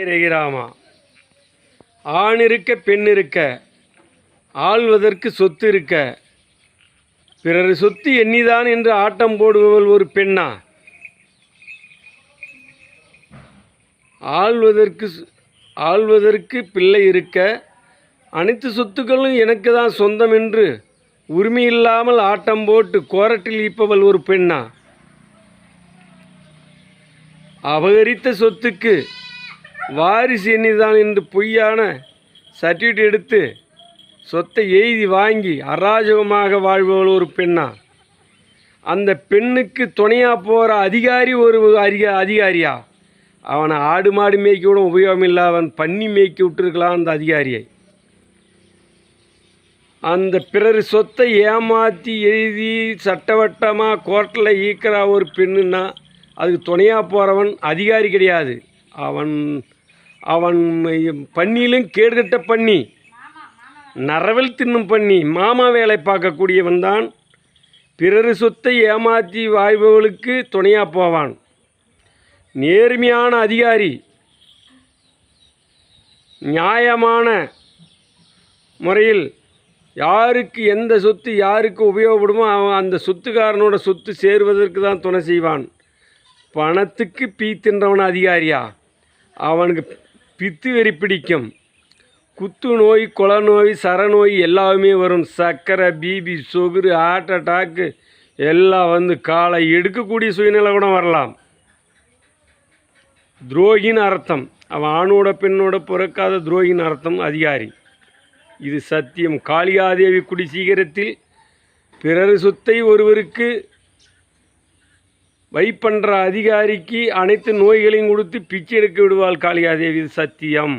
ரகிராமா. ஆண் இருக்க பெண் இருக்க, ஆள்வதற்கு சொத்து இருக்க, பிறர் சொத்து எண்ணிதான் என்று ஆட்டம் போடுபவள் ஒரு பெண்ணா? ஆள்வதற்கு பிள்ளை இருக்க, அனைத்து சொத்துக்களும் எனக்கு தான் சொந்தம் என்று உரிமையில்லாமல் ஆட்டம் போட்டு கோரட்டில் ஈப்பவள் ஒரு பெண்ணா? அபகரித்த சொத்துக்கு வாரிசு எண்ணிதான் என்று பொய்யான சர்டிஃபிகேட் எடுத்து சொத்தை எழுதி வாங்கி அராஜகமாக வாழ்பவள் ஒரு பெண்ணா? அந்த பெண்ணுக்கு துணையாக போகிற அதிகாரி ஒரு அதிகாரியா? அவனை ஆடு மாடு மேய்க்க கூட உபயோகம் இல்லை, அவன் பண்ணி மேய்க்க விட்டுருக்கலாம் அந்த அதிகாரியை. அந்த பிறர் சொத்தை ஏமாற்றி எழுதி சட்டவட்டமாக கோர்ட்டில் ஈக்கிற ஒரு பெண்ணுன்னா அதுக்கு துணையாக போகிறவன் அதிகாரி கிடையாது. அவன் பண்ணியிலும் கேடுகட்ட பண்ணி, நரவல் தின்னும் பண்ணி, மாமா வேலை பார்க்கக்கூடியவன் தான் பிறர் சொத்தை ஏமாற்றி வாழ்பவர்களுக்கு துணையாக போவான். நேர்மையான அதிகாரி நியாயமான முறையில் யாருக்கு எந்த சொத்து யாருக்கு உபயோகப்படுமோ அவன் அந்த சொத்துக்காரனோட சொத்து சேருவதற்கு தான் துணை செய்வான். பணத்துக்கு பீத்தின்றவன் அதிகாரியா? அவனுக்கு பித்து வெறி பிடிக்கும். குத்து நோய், கொலை நோய், சரநோய் எல்லாமே வரும். சர்க்கரை, பிபி, சுகரு, ஹார்ட் அட்டாக்கு எல்லாம் காலை எடுக்கக்கூடிய சூழ்நிலை கூட வரலாம். துரோகின்னு அர்த்தம். அவன் ஆணோட பெண்ணோட பிறக்காத துரோகின்னு அர்த்தம் அதிகாரி. இது சத்தியம். காளிகாதேவி குடி சீக்கிரத்தில் பிறர் சொத்தை ஒருவருக்கு வைப்பன்ற அதிகாரிக்கு அனைத்து நோய்களையும் கொடுத்து பிச்சை எடுக்க விடுவாள் காளிகாதேவி. இது சத்தியம்.